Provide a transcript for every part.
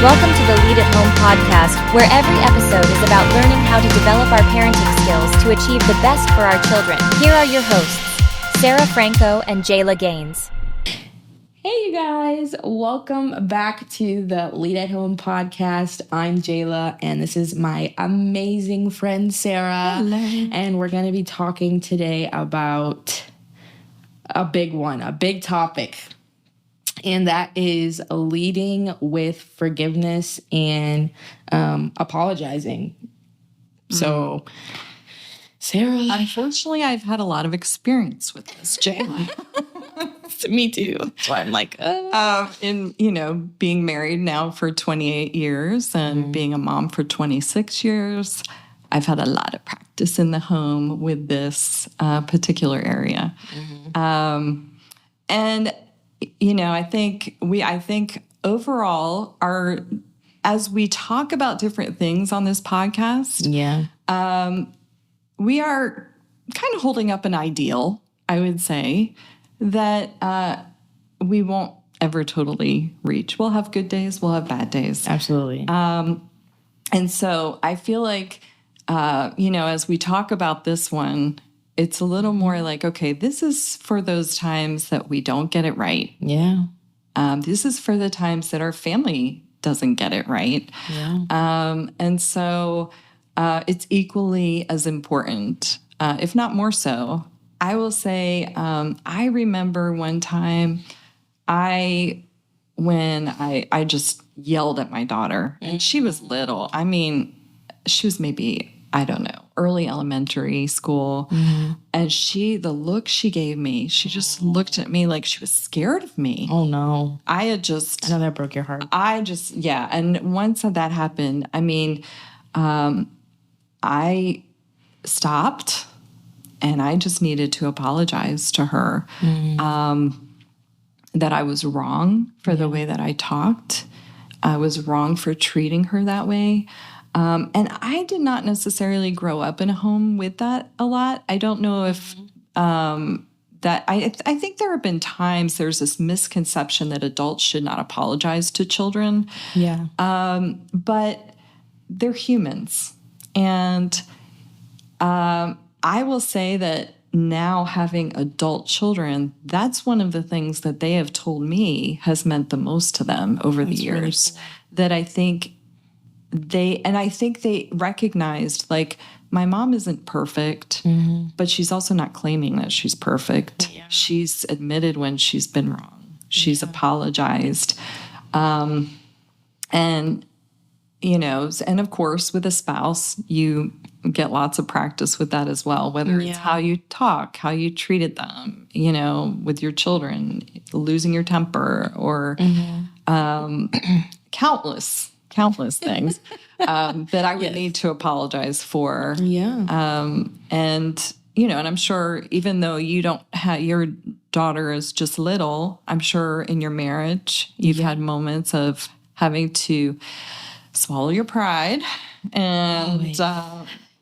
Welcome to the Lead at Home podcast, where every episode is about learning how to develop our parenting skills to achieve the best for our children. Here are your hosts, Sarah Franco and Jala Gaines. Hey, you guys. Welcome back to the Lead at Home podcast. I'm Jala, and this is my amazing friend, Sarah. Hello. And we're going to be talking today about a big one, a big topic. And that is leading with forgiveness and apologizing. So, Sarah. Unfortunately, I've had a lot of experience with this, Jayla. Me too. That's why I'm like, being married now for 28 years and being a mom for 26 years, I've had a lot of practice in the home with this particular area. I think overall, as we talk about different things on this podcast, we are kind of holding up an ideal, I would say, that we won't ever totally reach. We'll have good days, we'll have bad days. Absolutely. And so I feel like, as we talk about this one, it's a little more like, okay, this is for those times that we don't get it right. Yeah. This is for the times that our family doesn't get it right. Yeah. And so it's equally as important, if not more so. I will say, I remember one time when I just yelled at my daughter, and she was little. I mean, she was maybe, I don't know, early elementary school. And the look she gave me, she just looked at me like she was scared of me. Oh, no. I know that broke your heart. And once that happened, I mean, I stopped and I just needed to apologize to her that I was wrong for the way that I talked. I was wrong for treating her that way. And I did not necessarily grow up in a home with that a lot. I don't know if that I think there have been times there's this misconception that adults should not apologize to children. Yeah. But they're humans. And I will say that now having adult children, that's one of the things that they have told me has meant the most to them over the years. Really cool. That I think they recognized, like, my mom isn't perfect, but she's also not claiming that she's perfect. Yeah. She's admitted when she's been wrong. She's apologized. And of course, with a spouse, you get lots of practice with that as well, whether it's how you talk, how you treated them, with your children, losing your temper, or countless things that I would need to apologize for. Yeah. And I'm sure even though you don't have, your daughter is just little, I'm sure in your marriage, you've had moments of having to swallow your pride and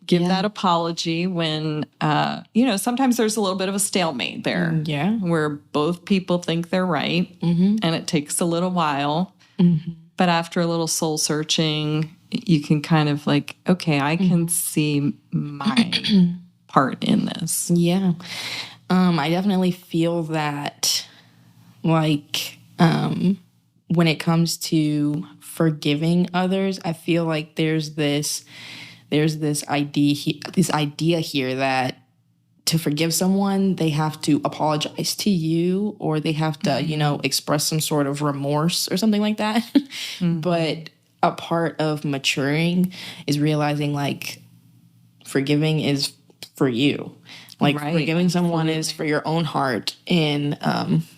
give that apology when, sometimes there's a little bit of a stalemate there. Yeah. Where both people think they're right, and it takes a little while. But after a little soul searching, you can kind of like, okay, I can see my part in this. Yeah. I definitely feel that, like, when it comes to forgiving others, I feel like there's this idea here that to forgive someone, they have to apologize to you, or they have to, express some sort of remorse or something like that. But a part of maturing is realizing, like, forgiving is for you. Like, forgiving someone is for your own heart and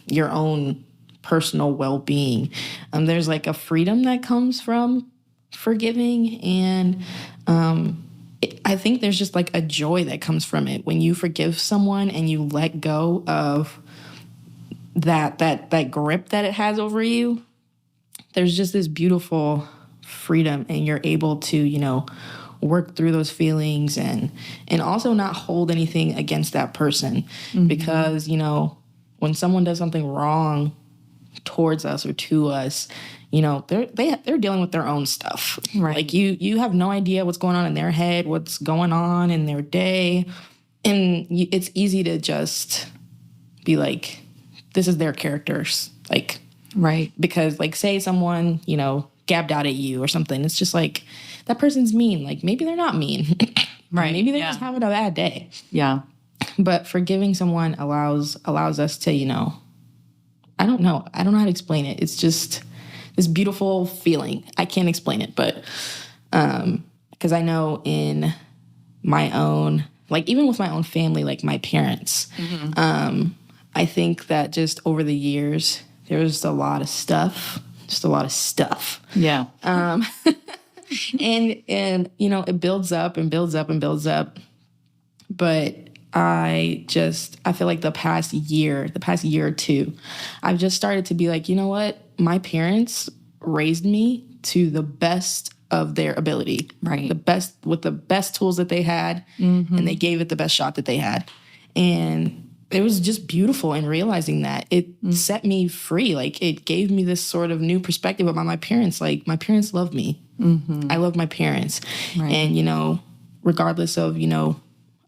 your own personal well-being. There's like a freedom that comes from forgiving, and I think there's just like a joy that comes from it when you forgive someone and you let go of that grip that it has over you. There's just this beautiful freedom, and you're able to, work through those feelings and also not hold anything against that person. Because, when someone does something wrong towards us or to us, they're dealing with their own stuff. Right. Like you have no idea what's going on in their head, what's going on in their day. And it's easy to just be like, this is their characters. Like, right. Because like, say someone, gabbed out at you or something. It's just like, that person's mean. Like, maybe they're not mean. Right. Maybe they're just having a bad day. Yeah. But forgiving someone allows us to, I don't know how to explain it. It's just this beautiful feeling. I can't explain it, but because I know in my own, like even with my own family, like my parents, I think that just over the years, there was a lot of stuff. Yeah. And it builds up and builds up and builds up. But I feel like the past year or two, I've just started to be like, you know what? My parents raised me to the best of their ability. Right. With the best tools that they had, and they gave it the best shot that they had. And it was just beautiful in realizing that. It set me free. Like, it gave me this sort of new perspective about my parents. Like, my parents love me. I love my parents. Right. And, regardless of,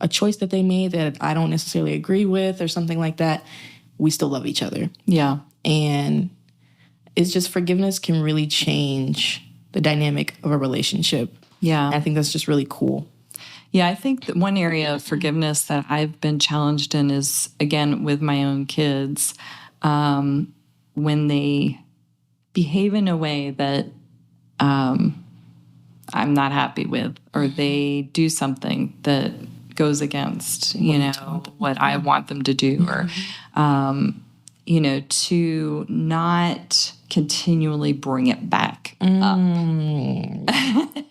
a choice that they made that I don't necessarily agree with or something like that, we still love each other. Yeah. And it's just forgiveness can really change the dynamic of a relationship. Yeah. And I think that's just really cool. Yeah, I think that one area of forgiveness that I've been challenged in is, again, with my own kids, when they behave in a way that I'm not happy with, or they do something that goes against, what I want them to do, or, to not continually bring it back up.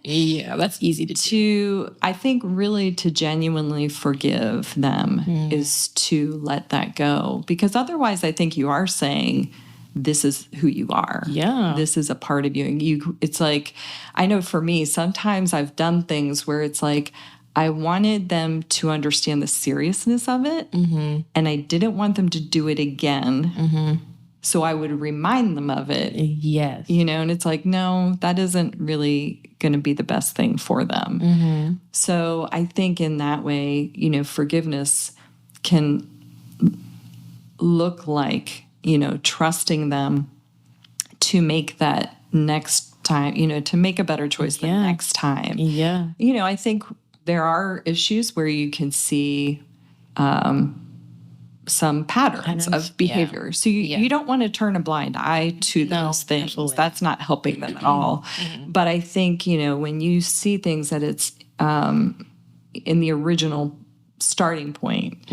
Yeah, that's easy to do. I think really to genuinely forgive them is to let that go. Because otherwise, I think you are saying, this is who you are. Yeah. This is a part of you. It's like, I know for me, sometimes I've done things where it's like, I wanted them to understand the seriousness of it, and I didn't want them to do it again. So I would remind them of it. Yes. And it's like, no, that isn't really going to be the best thing for them. So I think in that way, forgiveness can look like, trusting them to make that next time, to make a better choice the next time. Yeah. I think there are issues where you can see some patterns of behavior. Yeah. So you don't want to turn a blind eye to those things. Absolutely. That's not helping them at all. But I think, when you see things that it's in the original starting point,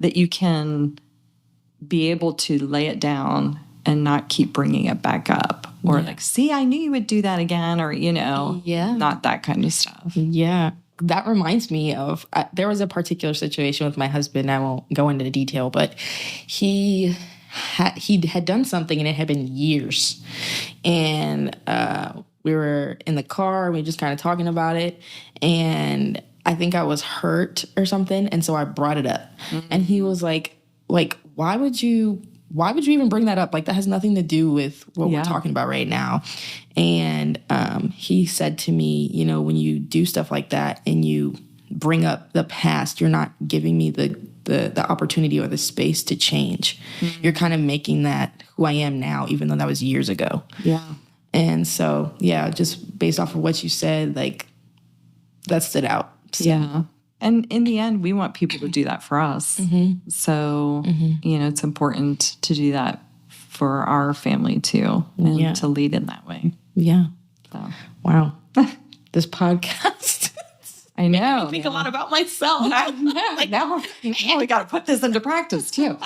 that you can be able to lay it down and not keep bringing it back up. Or like, see, I knew you would do that again, or, not that kind of stuff. Yeah. That reminds me of, there was a particular situation with my husband. I won't go into the detail, but he had done something, and it had been years. And we were in the car, we were just kind of talking about it. And I think I was hurt or something. And so I brought it up. And he was like, why would you even bring that up? Like, that has nothing to do with what we're talking about right now. And he said to me, when you do stuff like that and you bring up the past, you're not giving me the opportunity or the space to change. You're kind of making that who I am now, even though that was years ago. Yeah. And so, just based off of what you said, like, that stood out. So. Yeah. And in the end, we want people to do that for us. So, it's important to do that for our family too, and to lead in that way. Yeah. So. Wow. This podcast. I know. I think a lot about myself. I know. Like, now we got to put this into practice too.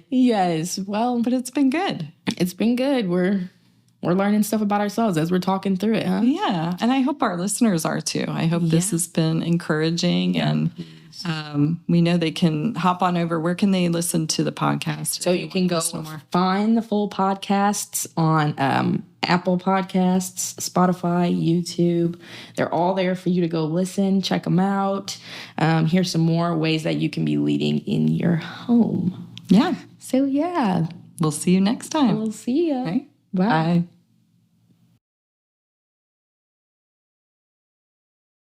Yes. Well, but it's been good. It's been good. We're learning stuff about ourselves as we're talking through it, huh? Yeah. And I hope our listeners are too. I hope this has been encouraging. And we know they can hop on over. Where can they listen to the podcast? So you can go find the full podcasts on Apple Podcasts, Spotify, YouTube. They're all there for you to go listen, check them out. Here's some more ways that you can be leading in your home. Yeah. So we'll see you next time. We'll see ya. Right? Bye. Bye.